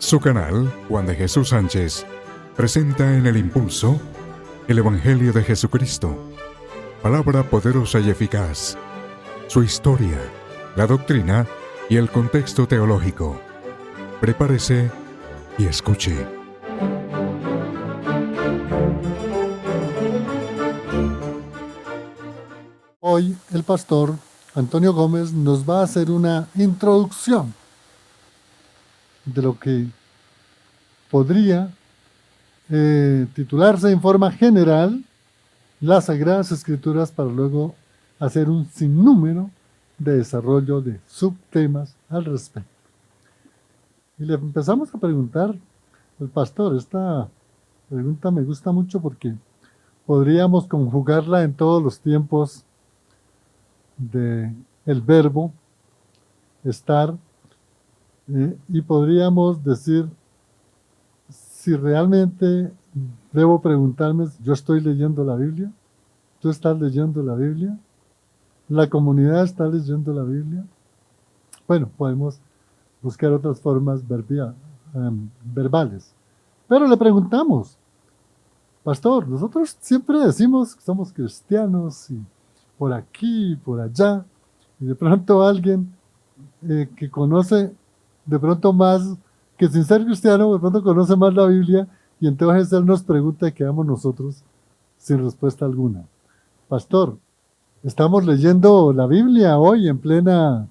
Su canal, Juan de Jesús Sánchez, presenta en El Impulso el Evangelio de Jesucristo, palabra poderosa y eficaz, su historia, la doctrina y el contexto teológico. Prepárese y escuche. Hoy el pastor Antonio Gómez nos va a hacer una introducción de lo que podría titularse en forma general las Sagradas Escrituras, para luego hacer un sinnúmero de desarrollo de subtemas al respecto. Y le empezamos a preguntar al pastor. Esta pregunta me gusta mucho porque podríamos conjugarla en todos los tiempos del verbo estar, y podríamos decir, si realmente debo preguntarme, ¿yo estoy leyendo la Biblia? ¿Tú estás leyendo la Biblia? ¿La comunidad está leyendo la Biblia? Bueno, podemos buscar otras formas verbales. Pero le preguntamos, pastor, nosotros siempre decimos que somos cristianos y por aquí, por allá, y de pronto alguien que conoce de pronto más, que sin ser cristiano, de pronto conoce más la Biblia, y entonces él nos pregunta y quedamos nosotros sin respuesta alguna. Pastor, ¿estamos leyendo la Biblia hoy en plena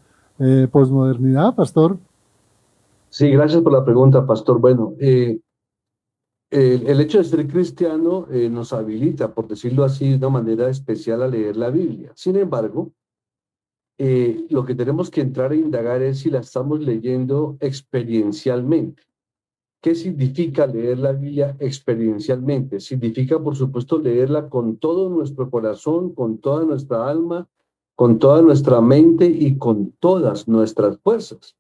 posmodernidad, pastor? Sí, gracias por la pregunta, pastor. Bueno, el hecho de ser cristiano nos habilita, por decirlo así, de una manera especial a leer la Biblia. Sin embargo, lo que tenemos que entrar a indagar es si la estamos leyendo experiencialmente. ¿Qué significa leer la Biblia experiencialmente? Significa, por supuesto, leerla con todo nuestro corazón, con toda nuestra alma, con toda nuestra mente y con todas nuestras fuerzas.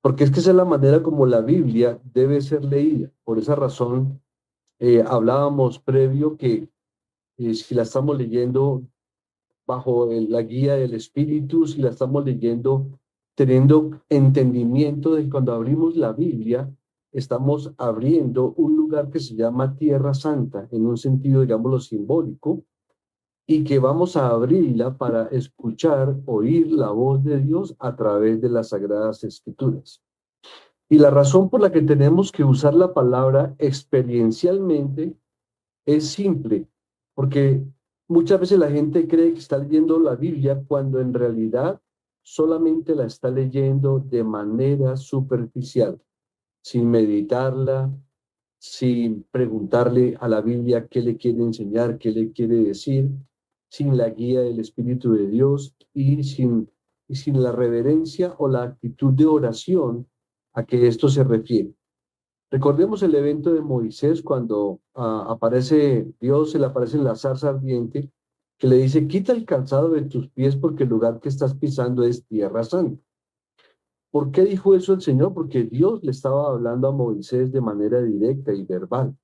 Porque es que esa es la manera como la Biblia debe ser leída. Por esa razón, hablábamos previo que si la estamos leyendo bajo la guía del Espíritu, si la estamos leyendo teniendo entendimiento de que cuando abrimos la Biblia, estamos abriendo un lugar que se llama Tierra Santa, en un sentido, digámoslo, simbólico, y que vamos a abrirla para escuchar, oír la voz de Dios a través de las Sagradas Escrituras. Y la razón por la que tenemos que usar la palabra experiencialmente es simple, porque muchas veces la gente cree que está leyendo la Biblia cuando en realidad solamente la está leyendo de manera superficial, sin meditarla, sin preguntarle a la Biblia qué le quiere enseñar, qué le quiere decir, sin la guía del Espíritu de Dios y sin la reverencia o la actitud de oración a que esto se refiere. Recordemos el evento de Moisés cuando aparece Dios, se le aparece en la zarza ardiente, que le dice, quita el calzado de tus pies porque el lugar que estás pisando es tierra santa. ¿Por qué dijo eso el Señor? Porque Dios le estaba hablando a Moisés de manera directa y verbal.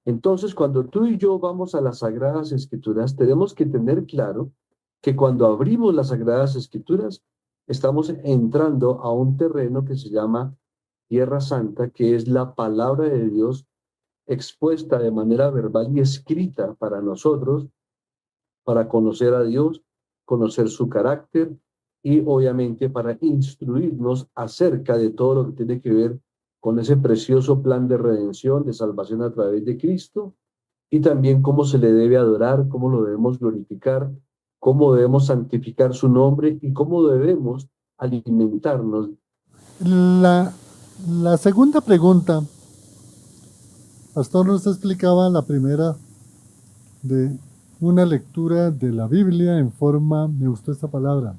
Entonces, cuando tú y yo vamos a las Sagradas Escrituras, tenemos que tener claro que cuando abrimos las Sagradas Escrituras, estamos entrando a un terreno que se llama Tierra Santa, que es la palabra de Dios expuesta de manera verbal y escrita para nosotros, para conocer a Dios, conocer su carácter y obviamente para instruirnos acerca de todo lo que tiene que ver con ese precioso plan de redención, de salvación a través de Cristo, y también cómo se le debe adorar, cómo lo debemos glorificar, cómo debemos santificar su nombre y cómo debemos alimentarnos. La segunda pregunta, pastor, nos explicaba la primera de una lectura de la Biblia en forma, me gustó esta palabra,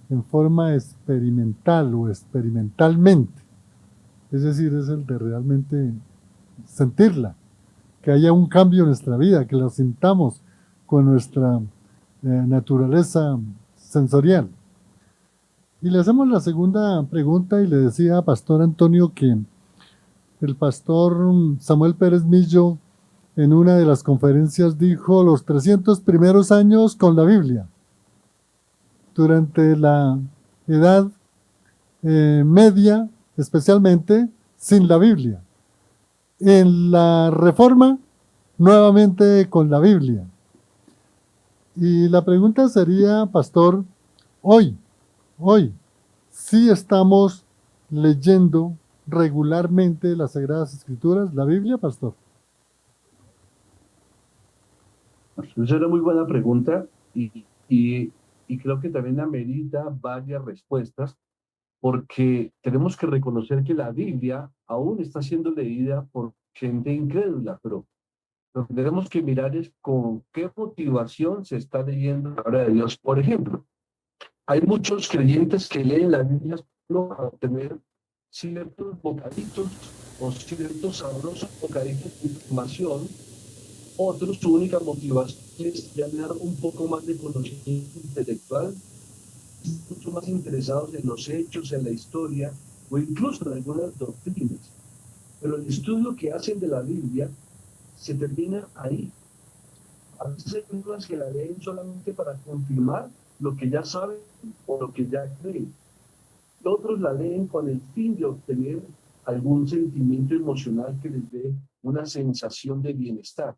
en forma experimental o experimentalmente. Es decir, es el de realmente sentirla, que haya un cambio en nuestra vida, que lo sintamos con nuestra naturaleza sensorial. Y le hacemos la segunda pregunta y le decía a Pastor Antonio que el pastor Samuel Pérez Millo en una de las conferencias dijo los 300 primeros años con la Biblia. Durante la edad media, especialmente sin la Biblia. En la Reforma, nuevamente con la Biblia. Y la pregunta sería, pastor, hoy, ¿sí estamos leyendo regularmente las Sagradas Escrituras, la Biblia, pastor? Esa es una muy buena pregunta y creo que también amerita varias respuestas porque tenemos que reconocer que la Biblia aún está siendo leída por gente incrédula, pero lo que tenemos que mirar es con qué motivación se está leyendo la palabra de Dios. Por ejemplo, hay muchos creyentes que leen la Biblia solo para obtener ciertos bocaditos o ciertos sabrosos bocaditos de información. Otros, su única motivación es ganar un poco más de conocimiento intelectual, mucho más interesados en los hechos, en la historia o incluso en algunas doctrinas. Pero el estudio que hacen de la Biblia se termina ahí. A veces hay personas que la leen solamente para confirmar lo que ya saben o lo que ya creen. Otros la leen con el fin de obtener algún sentimiento emocional que les dé una sensación de bienestar.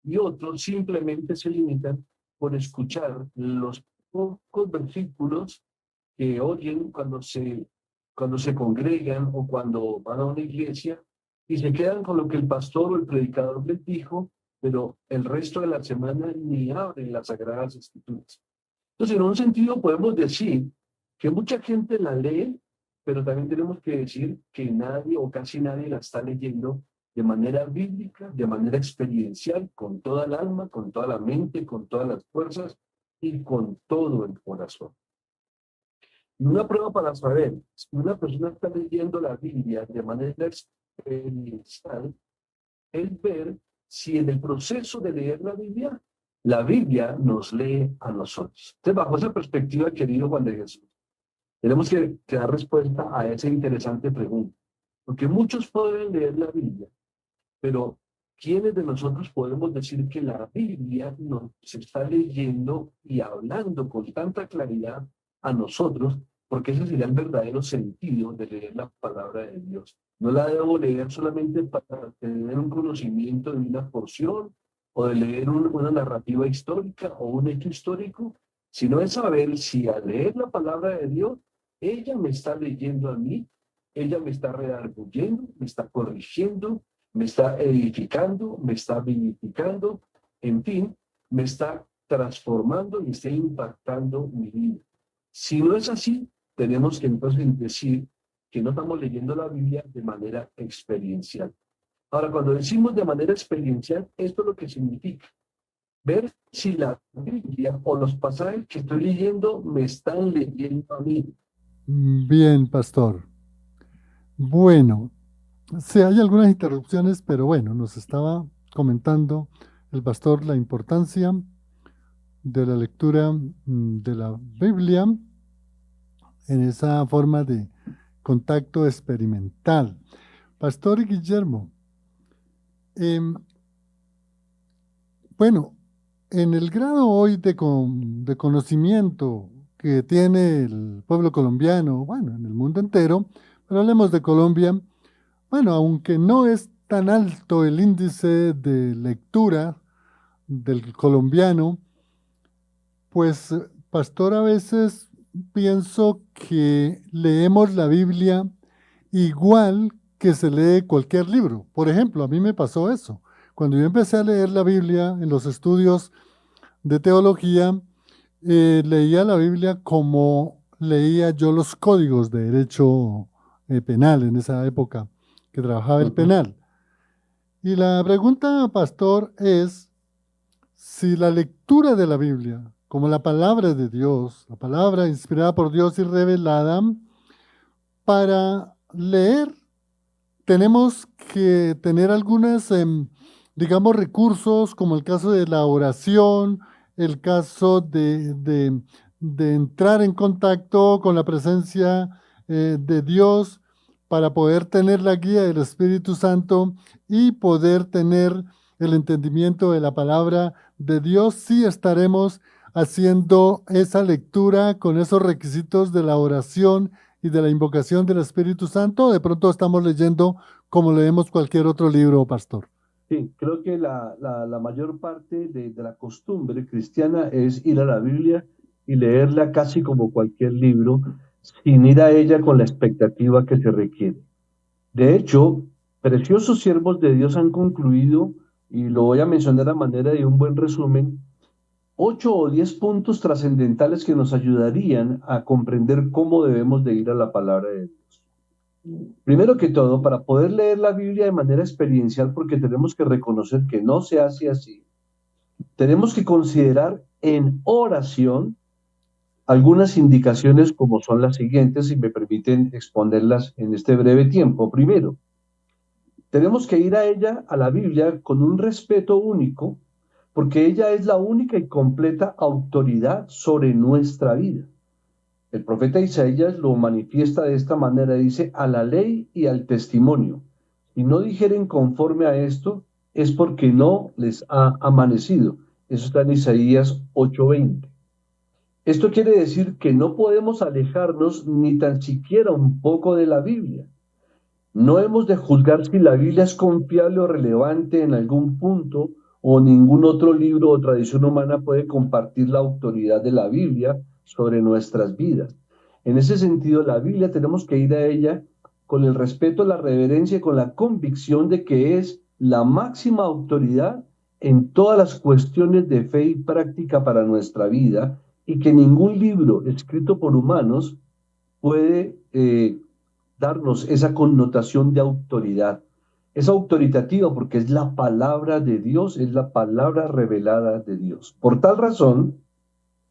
Y otros simplemente se limitan por escuchar los pocos versículos que oyen cuando se congregan o cuando van a una iglesia y se quedan con lo que el pastor o el predicador les dijo, pero el resto de la semana ni abren las Sagradas Escrituras. Entonces, en un sentido podemos decir que mucha gente la lee, pero también tenemos que decir que nadie o casi nadie la está leyendo de manera bíblica, de manera experiencial, con toda el alma, con toda la mente, con todas las fuerzas y con todo el corazón. Y una prueba para saber si una persona está leyendo la Biblia de manera experiencial es ver si en el proceso de leer la Biblia nos lee a nosotros. Entonces, bajo esa perspectiva, querido Juan de Jesús, tenemos que dar respuesta a esa interesante pregunta. Porque muchos pueden leer la Biblia, pero ¿quiénes de nosotros podemos decir que la Biblia nos está leyendo y hablando con tanta claridad a nosotros? Porque ese sería el verdadero sentido de leer la palabra de Dios. No la debo leer solamente para tener un conocimiento de una porción o de leer una narrativa histórica o un hecho histórico, sino es saber si al leer la palabra de Dios, ella me está leyendo a mí, ella me está redarguyendo, me está corrigiendo, me está edificando, me está vivificando, en fin, me está transformando y está impactando mi vida. Si no es así, tenemos que entonces decir que no estamos leyendo la Biblia de manera experiencial. Ahora, cuando decimos de manera experiencial, esto es lo que significa ver si la Biblia o los pasajes que estoy leyendo me están leyendo a mí. Bien, pastor. Bueno, sí, hay algunas interrupciones, pero bueno, nos estaba comentando el pastor la importancia de la lectura de la Biblia en esa forma de contacto experimental. Pastor Guillermo, bueno, en el grado hoy de conocimiento que tiene el pueblo colombiano, bueno, en el mundo entero, pero hablemos de Colombia, bueno, aunque no es tan alto el índice de lectura del colombiano, pues, pastor, a veces pienso que leemos la Biblia igual que se lee cualquier libro. Por ejemplo, a mí me pasó eso. Cuando yo empecé a leer la Biblia en los estudios de teología, leía la Biblia como leía yo los códigos de derecho penal en esa época que trabajaba el penal. Y la pregunta, pastor, es si la lectura de la Biblia, como la palabra de Dios, la palabra inspirada por Dios y revelada, para leer tenemos que tener algunos, digamos, recursos, como el caso de la oración, el caso de entrar en contacto con la presencia de Dios para poder tener la guía del Espíritu Santo y poder tener el entendimiento de la palabra de Dios, sí estaremos haciendo esa lectura con esos requisitos de la oración y de la invocación del Espíritu Santo? ¿O de pronto estamos leyendo como leemos cualquier otro libro, pastor? Sí, creo que la mayor parte de la costumbre cristiana es ir a la Biblia y leerla casi como cualquier libro, sin ir a ella con la expectativa que se requiere. De hecho, preciosos siervos de Dios han concluido, y lo voy a mencionar a manera de un buen resumen, 8 o 10 puntos trascendentales que nos ayudarían a comprender cómo debemos de ir a la palabra de Dios. Primero que todo, para poder leer la Biblia de manera experiencial, porque tenemos que reconocer que no se hace así, tenemos que considerar en oración algunas indicaciones como son las siguientes, si me permiten exponerlas en este breve tiempo. Primero, tenemos que ir a ella, a la Biblia, con un respeto único, porque ella es la única y completa autoridad sobre nuestra vida. El profeta Isaías lo manifiesta de esta manera, dice, a la ley y al testimonio. Si no dijeren conforme a esto, es porque no les ha amanecido. Eso está en Isaías 8:20. Esto quiere decir que no podemos alejarnos ni tan siquiera un poco de la Biblia. No hemos de juzgar si la Biblia es confiable o relevante en algún punto, o ningún otro libro o tradición humana puede compartir la autoridad de la Biblia sobre nuestras vidas. En ese sentido, la Biblia tenemos que ir a ella con el respeto, la reverencia y con la convicción de que es la máxima autoridad en todas las cuestiones de fe y práctica para nuestra vida, y que ningún libro escrito por humanos puede darnos esa connotación de autoridad. Es autoritativa porque es la palabra de Dios, es la palabra revelada de Dios. Por tal razón,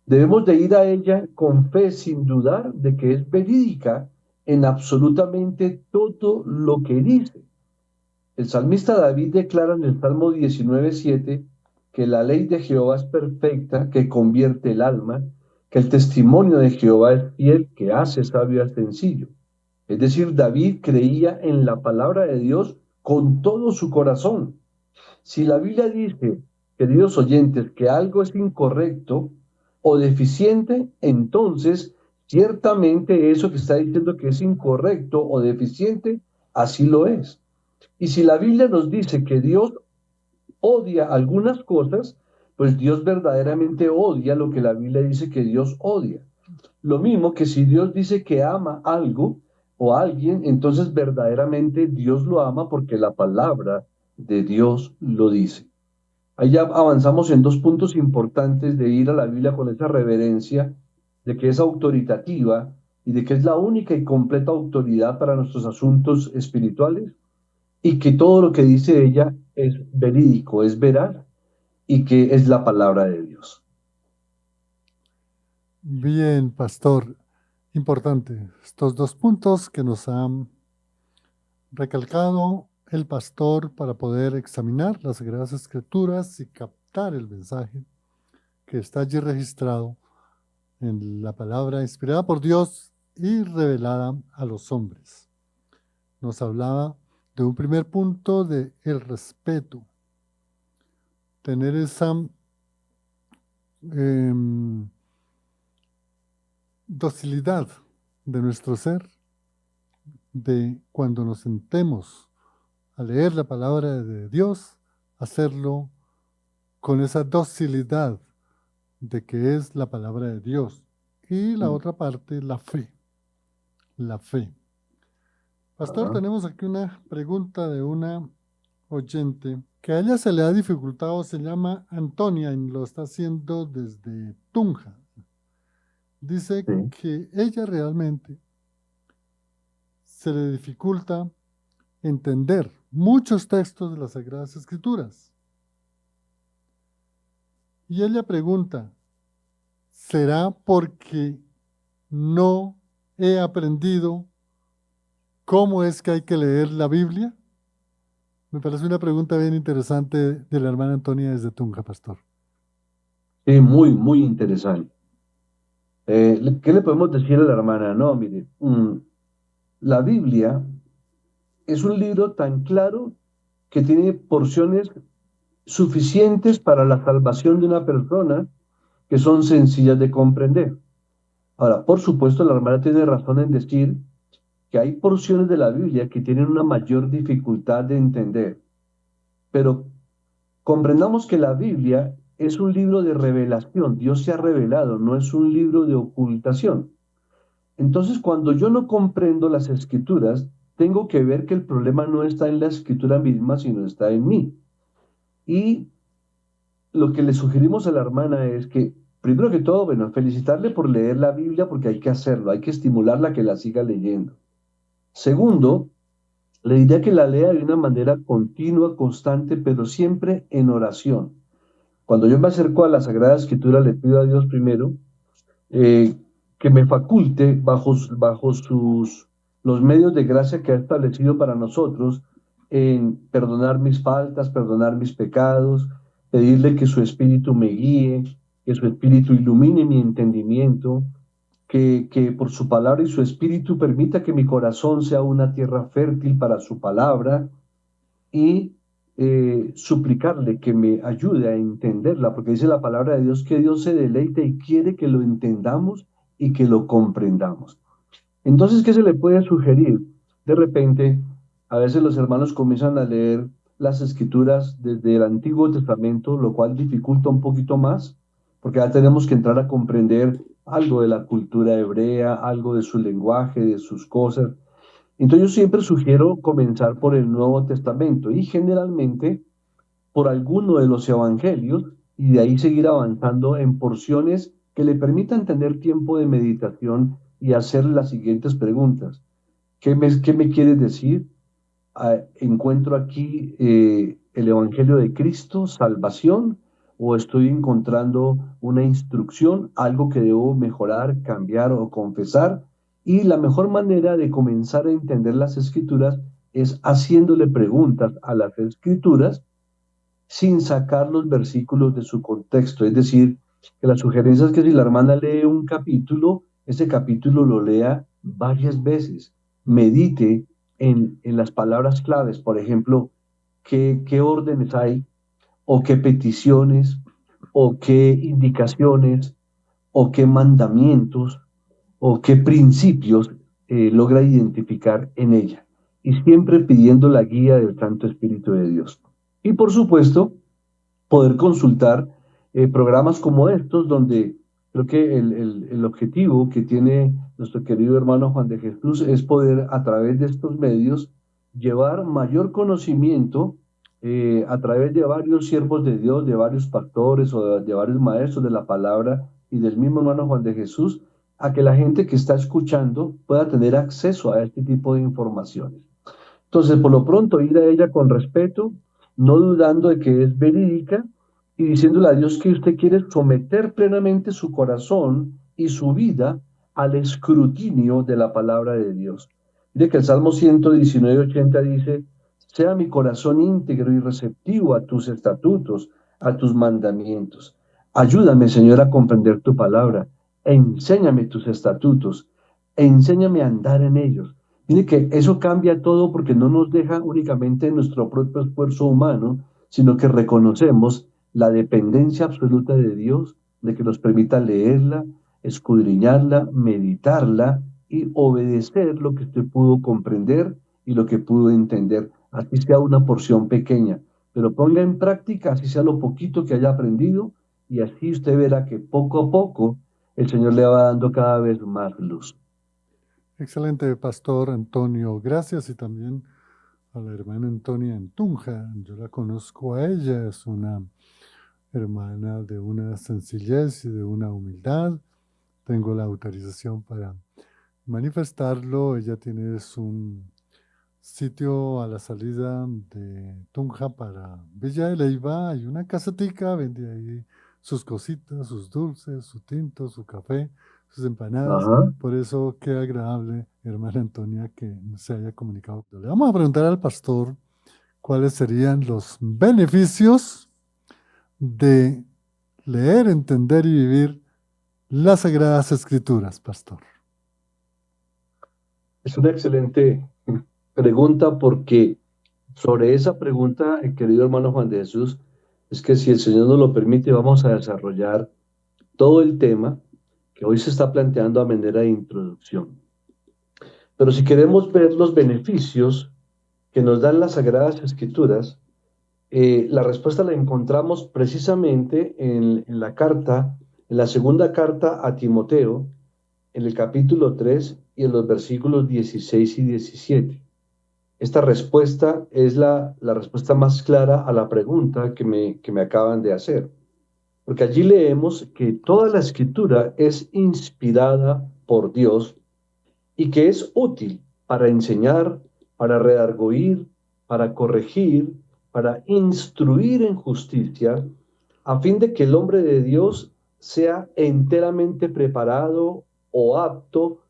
debemos de ir a ella con fe, sin dudar de que es verídica en absolutamente todo lo que dice. El salmista David declara en el Salmo 19:7 que la ley de Jehová es perfecta, que convierte el alma, que el testimonio de Jehová es fiel, que hace sabio al sencillo. Es decir, David creía en la palabra de Dios con todo su corazón. Si la Biblia dice, queridos oyentes, que algo es incorrecto o deficiente, entonces ciertamente eso que está diciendo que es incorrecto o deficiente, así lo es. Y si la Biblia nos dice que Dios odia algunas cosas, pues Dios verdaderamente odia lo que la Biblia dice que Dios odia. Lo mismo que si Dios dice que ama algo o a alguien, entonces verdaderamente Dios lo ama porque la palabra de Dios lo dice. Ahí ya avanzamos en 2 puntos importantes de ir a la Biblia con esa reverencia, de que es autoritativa y de que es la única y completa autoridad para nuestros asuntos espirituales, y que todo lo que dice ella es verídico, es veraz, y que es la palabra de Dios. Bien, pastor. Importante. Estos 2 puntos que nos han recalcado el pastor para poder examinar las Sagradas Escrituras y captar el mensaje que está allí registrado en la palabra inspirada por Dios y revelada a los hombres. Nos hablaba de un primer punto de el respeto, tener esa docilidad de nuestro ser, de cuando nos sentemos a leer la palabra de Dios, hacerlo con esa docilidad de que es la palabra de Dios. Y la otra parte, la fe. La fe. Pastor, tenemos aquí una pregunta de una oyente que a ella se le ha dificultado, se llama Antonia y lo está haciendo desde Tunja. Dice que ella realmente se le dificulta entender muchos textos de las Sagradas Escrituras. Y ella pregunta, ¿será porque no he aprendido cómo es que hay que leer la Biblia? Me parece una pregunta bien interesante de la hermana Antonia desde Tunja, pastor. Sí, muy, muy interesante. ¿Qué le podemos decir a la hermana? No, mire, la Biblia es un libro tan claro que tiene porciones suficientes para la salvación de una persona, que son sencillas de comprender. Ahora, por supuesto, la hermana tiene razón en decir que hay porciones de la Biblia que tienen una mayor dificultad de entender, pero comprendamos que la Biblia es un libro de revelación, Dios se ha revelado, no es un libro de ocultación. Entonces, cuando yo no comprendo las escrituras, tengo que ver que el problema no está en la escritura misma, sino está en mí. Y lo que le sugerimos a la hermana es que, primero que todo, bueno, felicitarle por leer la Biblia porque hay que hacerlo, hay que estimularla a que la siga leyendo. Segundo, le diría que la lea de una manera continua, constante, pero siempre en oración. Cuando yo me acerco a la Sagrada Escritura, le pido a Dios primero eh, que me faculte bajo los medios de gracia que ha establecido para nosotros en perdonar mis faltas, perdonar mis pecados, pedirle que su Espíritu me guíe, que su Espíritu ilumine mi entendimiento, que por su palabra y su Espíritu permita que mi corazón sea una tierra fértil para su palabra y suplicarle que me ayude a entenderla, porque dice la palabra de Dios que Dios se deleita y quiere que lo entendamos y que lo comprendamos. Entonces, ¿qué se le puede sugerir? De repente, a veces los hermanos comienzan a leer las escrituras desde el Antiguo Testamento, lo cual dificulta un poquito más, porque ya tenemos que entrar a comprender algo de la cultura hebrea, algo de su lenguaje, de sus cosas. Entonces yo siempre sugiero comenzar por el Nuevo Testamento y generalmente por alguno de los evangelios y de ahí seguir avanzando en porciones que le permitan tener tiempo de meditación y hacer las siguientes preguntas. ¿Qué me quieres decir? ¿Encuentro aquí el Evangelio de Cristo, salvación? ¿O estoy encontrando una instrucción, algo que debo mejorar, cambiar o confesar? Y la mejor manera de comenzar a entender las escrituras es haciéndole preguntas a las escrituras sin sacar los versículos de su contexto. Es decir, que la sugerencia es que si la hermana lee un capítulo, ese capítulo lo lea varias veces, medite en las palabras claves, por ejemplo, qué órdenes hay, o qué peticiones, o qué indicaciones, o qué mandamientos, o qué principios logra identificar en ella. Y siempre pidiendo la guía del Santo Espíritu de Dios. Y por supuesto, poder consultar programas como estos, donde creo que el objetivo que tiene nuestro querido hermano Juan de Jesús es poder, a través de estos medios, llevar mayor conocimiento a través de varios siervos de Dios, de varios pastores o de varios maestros de la palabra y del mismo hermano Juan de Jesús, a que la gente que está escuchando pueda tener acceso a este tipo de informaciones. Entonces, por lo pronto, ir a ella con respeto, no dudando de que es verídica y diciéndole a Dios que usted quiere someter plenamente su corazón y su vida al escrutinio de la palabra de Dios. Mire que el Salmo 119:80 dice: sea mi corazón íntegro y receptivo a tus estatutos, a tus mandamientos. Ayúdame, Señor, a comprender tu palabra. Enséñame tus estatutos. Enséñame a andar en ellos. Mire que eso cambia todo porque no nos deja únicamente en nuestro propio esfuerzo humano, sino que reconocemos la dependencia absoluta de Dios, de que nos permita leerla, escudriñarla, meditarla y obedecer lo que usted pudo comprender y lo que pudo entender, así sea una porción pequeña, pero ponga en práctica, así sea lo poquito que haya aprendido, y así usted verá que poco a poco el Señor le va dando cada vez más luz. Excelente, Pastor Antonio. Gracias y también a la hermana Antonia en Tunja. Yo la conozco a ella, es una hermana de una sencillez y de una humildad. Tengo la autorización para manifestarlo. Ella tiene un sitio a la salida de Tunja para Villa de Leyva. Hay una casetica, vende ahí sus cositas, sus dulces, su tinto, su café, sus empanadas. Ajá. Por eso qué agradable, hermana Antonia, que se haya comunicado. Le vamos a preguntar al pastor cuáles serían los beneficios de leer, entender y vivir las Sagradas Escrituras, pastor. Es una excelente pregunta porque sobre esa pregunta, querido hermano Juan de Jesús, es que si el Señor nos lo permite, vamos a desarrollar todo el tema que hoy se está planteando a manera de introducción. Pero si queremos ver los beneficios que nos dan las Sagradas Escrituras, la respuesta la encontramos precisamente en la carta, en la segunda carta a Timoteo, en el capítulo 3 y en los versículos 16 y 17. Esta respuesta es la respuesta más clara a la pregunta que me acaban de hacer. Porque allí leemos que toda la escritura es inspirada por Dios y que es útil para enseñar, para redarguir, para corregir, para instruir en justicia, a fin de que el hombre de Dios sea enteramente preparado o apto,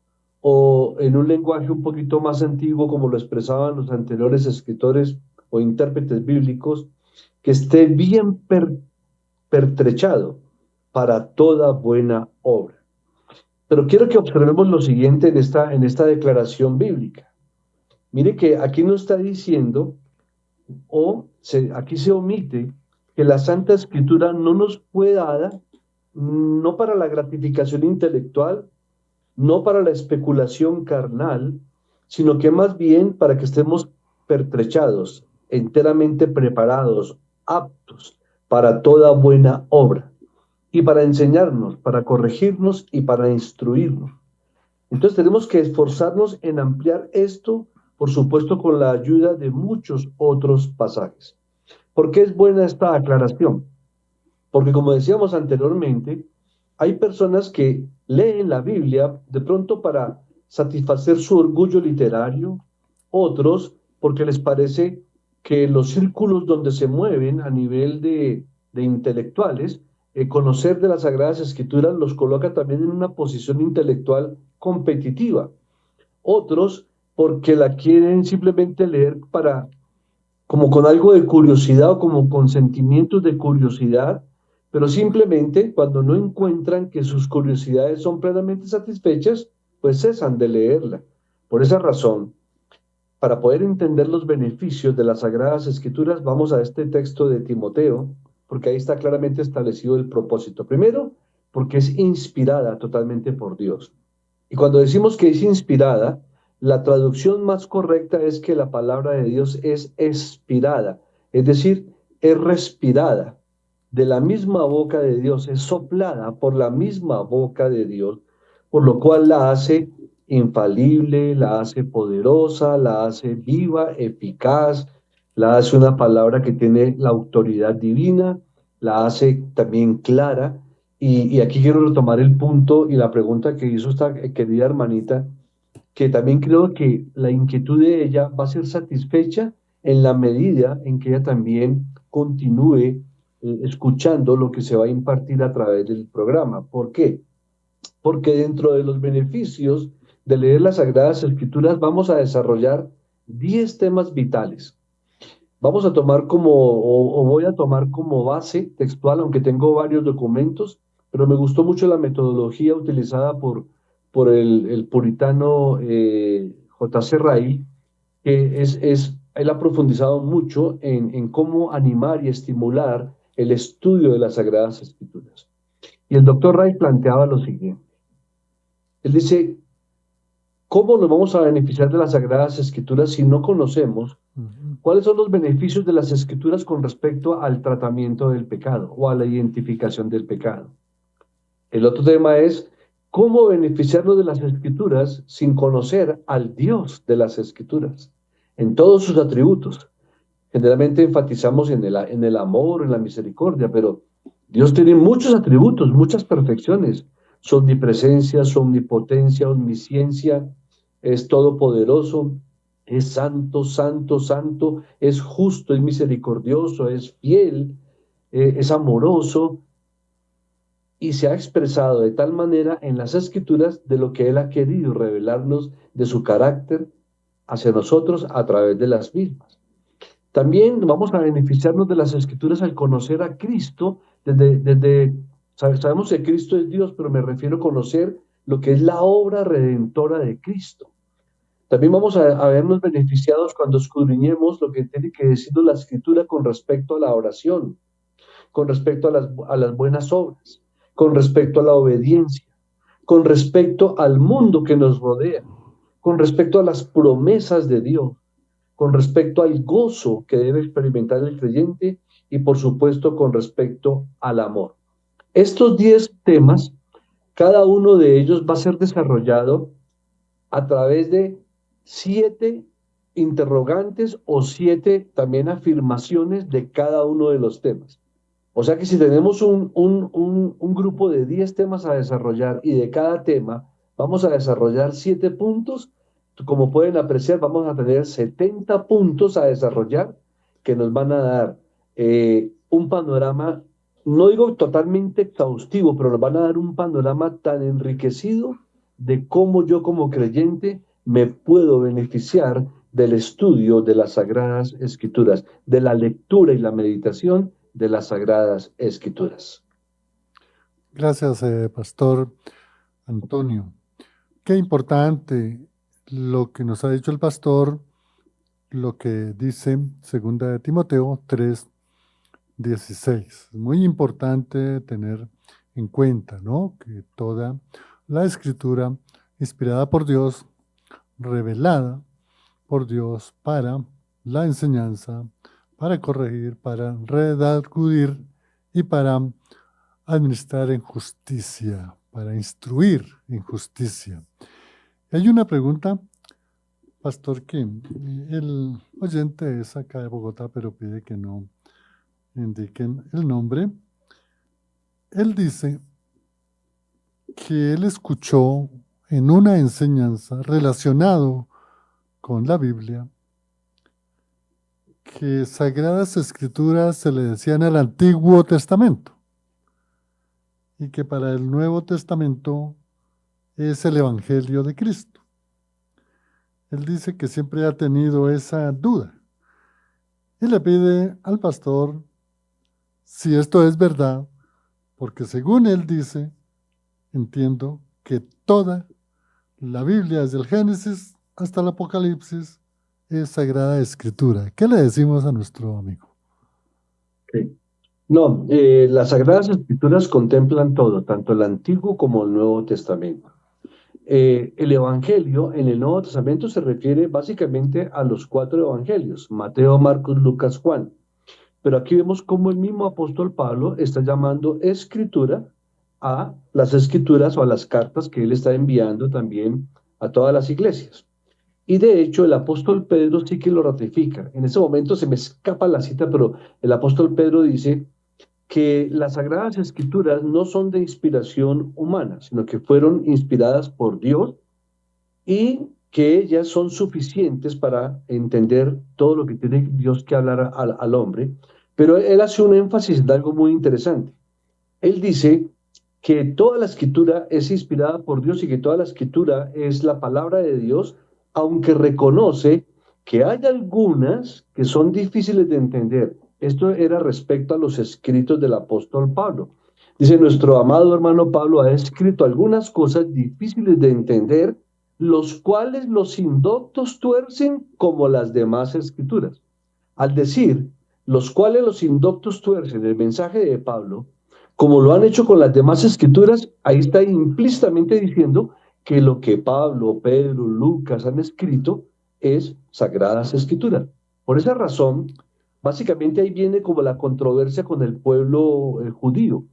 o en un lenguaje un poquito más antiguo, como lo expresaban los anteriores escritores o intérpretes bíblicos, que esté bien pertrechado para toda buena obra. Pero quiero que observemos lo siguiente en esta declaración bíblica. Mire que aquí no está diciendo, aquí se omite, que la Santa Escritura no nos fue dada, no para la gratificación intelectual, no para la especulación carnal, sino que más bien para que estemos pertrechados, enteramente preparados, aptos para toda buena obra, y para enseñarnos, para corregirnos y para instruirnos. Entonces tenemos que esforzarnos en ampliar esto, por supuesto, con la ayuda de muchos otros pasajes. ¿Por qué es buena esta aclaración? Porque, como decíamos anteriormente, hay personas que leen la Biblia de pronto para satisfacer su orgullo literario, otros porque les parece que los círculos donde se mueven a nivel de intelectuales, conocer de las Sagradas Escrituras los coloca también en una posición intelectual competitiva. Otros porque la quieren simplemente leer como con algo de curiosidad o como con sentimientos de curiosidad, pero simplemente cuando no encuentran que sus curiosidades son plenamente satisfechas, pues cesan de leerla. Por esa razón, para poder entender los beneficios de las Sagradas Escrituras, vamos a este texto de Timoteo, porque ahí está claramente establecido el propósito. Primero, porque es inspirada totalmente por Dios. Y cuando decimos que es inspirada, la traducción más correcta es que la palabra de Dios es expirada, es decir, es respirada de la misma boca de Dios, es soplada por la misma boca de Dios, por lo cual la hace infalible, la hace poderosa, la hace viva, eficaz, la hace una palabra que tiene la autoridad divina, la hace también clara. Y aquí quiero retomar el punto y la pregunta que hizo esta querida hermanita, que también creo que la inquietud de ella va a ser satisfecha en la medida en que ella también continúe escuchando lo que se va a impartir a través del programa. ¿Por qué? Porque dentro de los beneficios de leer las Sagradas Escrituras vamos a desarrollar 10 temas vitales. Vamos a tomar voy a tomar como base textual, aunque tengo varios documentos, pero me gustó mucho la metodología utilizada por el puritano J.C. Ryle, que él ha profundizado mucho en cómo animar y estimular el estudio de las Sagradas Escrituras. Y el doctor Ryle planteaba lo siguiente. Él dice, ¿cómo nos vamos a beneficiar de las Sagradas Escrituras si no conocemos cuáles son los beneficios de las Escrituras con respecto al tratamiento del pecado o a la identificación del pecado? El otro tema es, ¿cómo beneficiarnos de las Escrituras sin conocer al Dios de las Escrituras en todos sus atributos? Generalmente enfatizamos en el amor, en la misericordia, pero Dios tiene muchos atributos, muchas perfecciones. Su omnipresencia, su omnipotencia, omnisciencia, es todopoderoso, es santo, santo, santo, es justo, es misericordioso, es fiel, es amoroso, y se ha expresado de tal manera en las Escrituras de lo que Él ha querido revelarnos de su carácter hacia nosotros a través de las mismas. También vamos a beneficiarnos de las Escrituras al conocer a Cristo. Sabemos que Cristo es Dios, pero me refiero a conocer lo que es la obra redentora de Cristo. También vamos a vernos beneficiados cuando escudriñemos lo que tiene que decirnos la Escritura con respecto a la oración, con respecto a las buenas obras, con respecto a la obediencia, con respecto al mundo que nos rodea, con respecto a las promesas de Dios, con respecto al gozo que debe experimentar el creyente y por supuesto con respecto al amor. Estos 10 temas, cada uno de ellos va a ser desarrollado a través de 7 interrogantes o 7 también afirmaciones de cada uno de los temas. O sea que si tenemos un grupo de 10 temas a desarrollar y de cada tema vamos a desarrollar 7 puntos, como pueden apreciar, vamos a tener 70 puntos a desarrollar que nos van a dar un panorama, no digo totalmente exhaustivo, pero nos van a dar un panorama tan enriquecido de cómo yo como creyente me puedo beneficiar del estudio de las Sagradas Escrituras, de la lectura y la meditación de las Sagradas Escrituras. Gracias, Pastor Antonio. Qué importante lo que nos ha dicho el pastor, lo que dice 2 de Timoteo 3:16. Es muy importante tener en cuenta, ¿no?, que toda la Escritura inspirada por Dios, revelada por Dios para la enseñanza, para corregir, para redarguir y para administrar en justicia, para instruir en justicia. Hay una pregunta, pastor, que el oyente es acá de Bogotá, pero pide que no indiquen el nombre. Él dice que él escuchó en una enseñanza relacionado con la Biblia que Sagradas Escrituras se le decían al Antiguo Testamento y que para el Nuevo Testamento es el Evangelio de Cristo. Él dice que siempre ha tenido esa duda y le pide al pastor si esto es verdad, porque según él dice, entiendo que toda la Biblia, desde el Génesis hasta el Apocalipsis, es Sagrada Escritura. ¿Qué le decimos a nuestro amigo? Okay. No, las Sagradas Escrituras contemplan todo, tanto el Antiguo como el Nuevo Testamento. El Evangelio en el Nuevo Testamento se refiere básicamente a los 4 Evangelios, Mateo, Marcos, Lucas, Juan. Pero aquí vemos cómo el mismo apóstol Pablo está llamando escritura a las escrituras o a las cartas que él está enviando también a todas las iglesias. Y de hecho el apóstol Pedro sí que lo ratifica. En ese momento se me escapa la cita, pero el apóstol Pedro dice que las Sagradas Escrituras no son de inspiración humana, sino que fueron inspiradas por Dios y que ellas son suficientes para entender todo lo que tiene Dios que hablar al hombre. Pero él hace un énfasis en algo muy interesante. Él dice que toda la Escritura es inspirada por Dios y que toda la Escritura es la palabra de Dios, aunque reconoce que hay algunas que son difíciles de entender. Esto era respecto a los escritos del apóstol Pablo. Dice, nuestro amado hermano Pablo ha escrito algunas cosas difíciles de entender, los cuales los indoctos tuercen como las demás escrituras. Al decir, los cuales los indoctos tuercen el mensaje de Pablo, como lo han hecho con las demás escrituras, ahí está implícitamente diciendo que lo que Pablo, Pedro, Lucas han escrito es Sagradas Escrituras. Por esa razón, básicamente ahí viene como la controversia con el pueblo judío,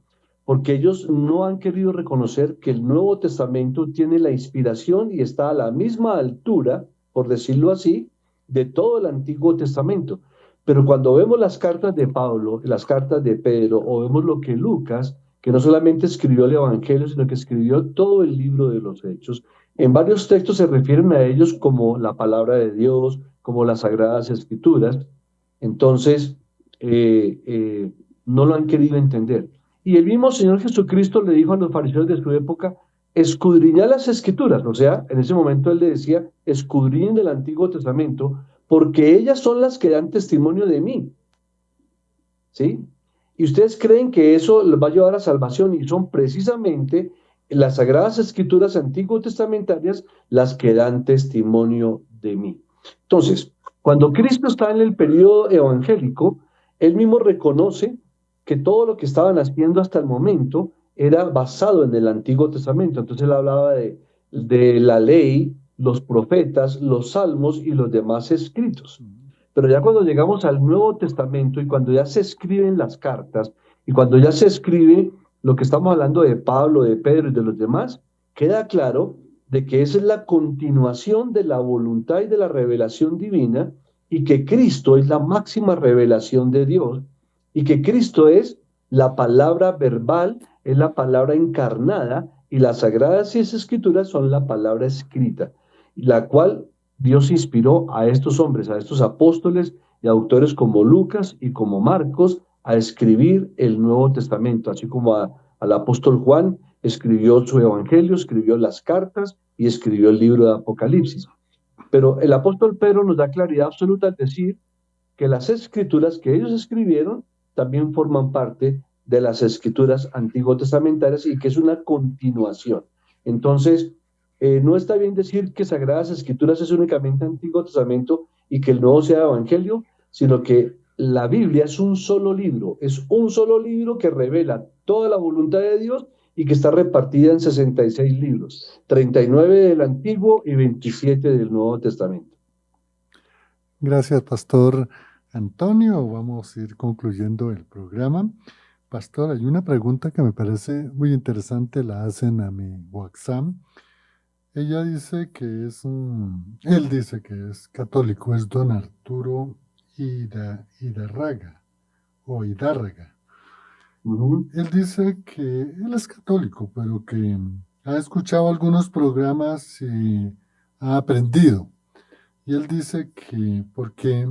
porque ellos no han querido reconocer que el Nuevo Testamento tiene la inspiración y está a la misma altura, por decirlo así, de todo el Antiguo Testamento. Pero cuando vemos las cartas de Pablo, las cartas de Pedro, o vemos lo que Lucas, que no solamente escribió el Evangelio, sino que escribió todo el libro de los Hechos, en varios textos se refieren a ellos como la palabra de Dios, como las Sagradas Escrituras. Entonces, no lo han querido entender. Y el mismo Señor Jesucristo le dijo a los fariseos de su época, escudriñad las Escrituras. O sea, en ese momento él le decía, escudriñen del Antiguo Testamento, porque ellas son las que dan testimonio de mí. ¿Sí? Y ustedes creen que eso les va a llevar a salvación, y son precisamente las Sagradas Escrituras antiguo-testamentarias las que dan testimonio de mí. Entonces, cuando Cristo está en el periodo evangélico, él mismo reconoce que todo lo que estaban haciendo hasta el momento era basado en el Antiguo Testamento. Entonces él hablaba de la ley, los profetas, los salmos y los demás escritos. Pero ya cuando llegamos al Nuevo Testamento y cuando ya se escriben las cartas y cuando ya se escribe lo que estamos hablando de Pablo, de Pedro y de los demás, queda claro de que esa es la continuación de la voluntad y de la revelación divina y que Cristo es la máxima revelación de Dios y que Cristo es la palabra verbal, es la palabra encarnada y las sagradas escrituras son la palabra escrita, la cual Dios inspiró a estos hombres, a estos apóstoles y autores como Lucas y como Marcos a escribir el Nuevo Testamento, así como al apóstol Juan escribió su evangelio, escribió las cartas y escribió el libro de Apocalipsis. Pero el apóstol Pedro nos da claridad absoluta al decir que las escrituras que ellos escribieron también forman parte de las escrituras antiguo testamentarias y que es una continuación. Entonces, no está bien decir que Sagradas Escrituras es únicamente Antiguo Testamento y que el Nuevo sea Evangelio, sino que la Biblia es un solo libro que revela toda la voluntad de Dios y que está repartida en 66 libros, 39 del Antiguo y 27 del Nuevo Testamento. Gracias, Pastor Antonio. Vamos a ir concluyendo el programa. Pastor, hay una pregunta que me parece muy interesante, la hacen a mi WhatsApp. Ella dice que él dice que es católico, es don Arturo Hidárraga o Hidárraga. Él dice que él es católico, pero que ha escuchado algunos programas y ha aprendido. Y él dice que porque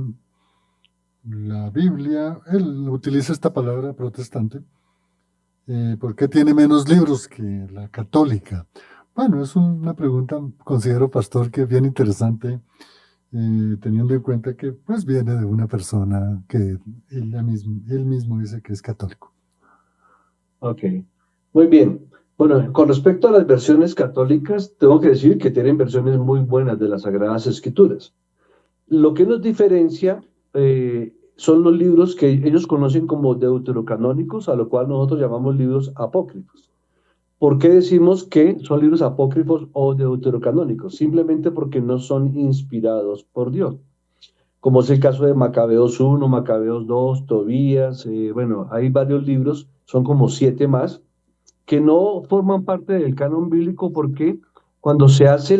la Biblia, él utiliza esta palabra protestante, ¿por qué tiene menos libros que la católica? Bueno, es una pregunta, considero, pastor, que es bien interesante, teniendo en cuenta que pues viene de una persona que él mismo dice que es católico. Ok, muy bien. Bueno, con respecto a las versiones católicas, tengo que decir que tienen versiones muy buenas de las Sagradas Escrituras. Lo que nos diferencia son los libros que ellos conocen como deuterocanónicos, a lo cual nosotros llamamos libros apócrifos. ¿Por qué decimos que son libros apócrifos o deuterocanónicos? Simplemente porque no son inspirados por Dios, como es el caso de Macabeos 1, Macabeos 2, Tobías, bueno, hay varios libros, son como 7 más, que no forman parte del canon bíblico porque cuando se hace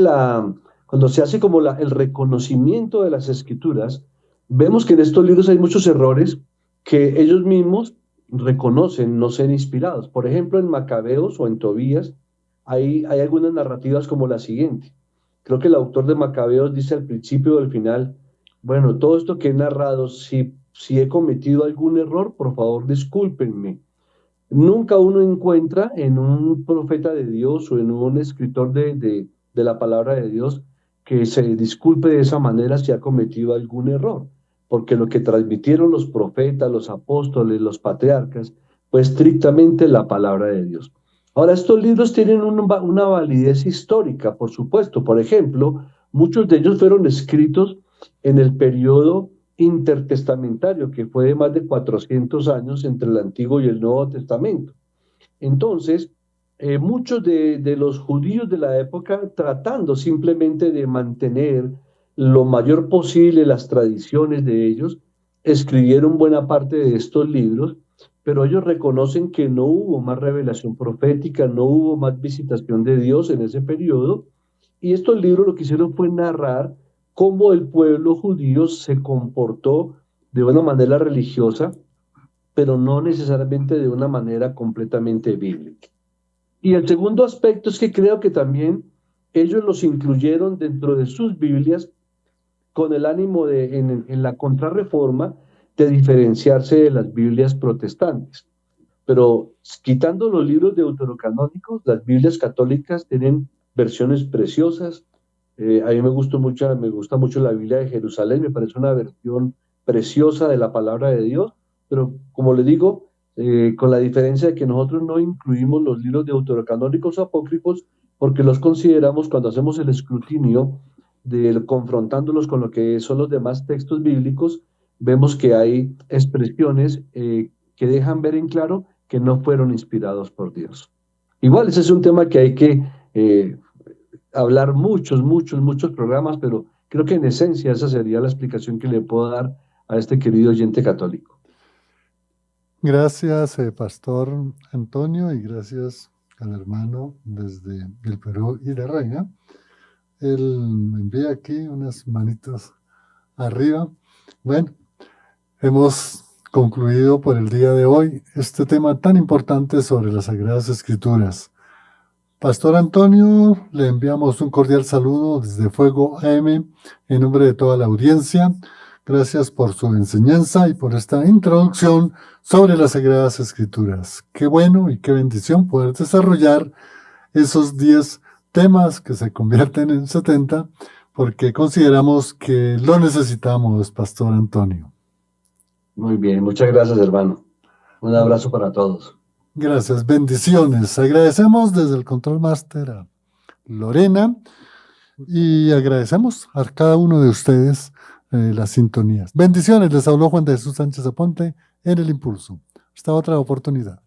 como el reconocimiento de las escrituras, vemos que en estos libros hay muchos errores que ellos mismos reconocen no ser inspirados. Por ejemplo, en Macabeos o en Tobías hay algunas narrativas como la siguiente. Creo que el autor de Macabeos dice al principio o al final, bueno, todo esto que he narrado, si he cometido algún error, por favor, discúlpenme. Nunca uno encuentra en un profeta de Dios o en un escritor de la palabra de Dios que se disculpe de esa manera si ha cometido algún error, porque lo que transmitieron los profetas, los apóstoles, los patriarcas, fue estrictamente la palabra de Dios. Ahora, estos libros tienen una validez histórica, por supuesto. Por ejemplo, muchos de ellos fueron escritos en el periodo intertestamentario, que fue de más de 400 años entre el Antiguo y el Nuevo Testamento. Entonces, muchos de los judíos de la época, tratando simplemente de mantener lo mayor posible las tradiciones de ellos, escribieron buena parte de estos libros, pero ellos reconocen que no hubo más revelación profética, no hubo más visitación de Dios en ese periodo, y estos libros lo que hicieron fue narrar cómo el pueblo judío se comportó de una manera religiosa, pero no necesariamente de una manera completamente bíblica. Y el segundo aspecto es que creo que también ellos los incluyeron dentro de sus Biblias con el ánimo en la contrarreforma, de diferenciarse de las Biblias protestantes. Pero quitando los libros deuterocanónicos, las Biblias católicas tienen versiones preciosas. A mí me gusta mucho la Biblia de Jerusalén, me parece una versión preciosa de la palabra de Dios, pero como les digo, con la diferencia de que nosotros no incluimos los libros deuterocanónicos apócrifos porque los consideramos, cuando hacemos el escrutinio, confrontándolos con lo que son los demás textos bíblicos, vemos que hay expresiones que dejan ver en claro que no fueron inspirados por Dios. Igual, ese es un tema que hay que hablar muchos programas, pero creo que en esencia esa sería la explicación que le puedo dar a este querido oyente católico. Gracias, Pastor Antonio, y gracias al hermano desde el Perú y de Reina. Él me envía aquí unas manitos arriba. Bueno, hemos concluido por el día de hoy este tema tan importante sobre las Sagradas Escrituras. Pastor Antonio, le enviamos un cordial saludo desde Fuego AM en nombre de toda la audiencia. Gracias por su enseñanza y por esta introducción sobre las Sagradas Escrituras. Qué bueno y qué bendición poder desarrollar esos 10 temas que se convierten en 70, porque consideramos que lo necesitamos, Pastor Antonio. Muy bien, muchas gracias, hermano. Un abrazo para todos. Gracias, bendiciones. Agradecemos desde el Control Master a Lorena y agradecemos a cada uno de ustedes las sintonías. Bendiciones, les habló Juan de Jesús Sánchez Aponte en El Impulso. Hasta otra oportunidad.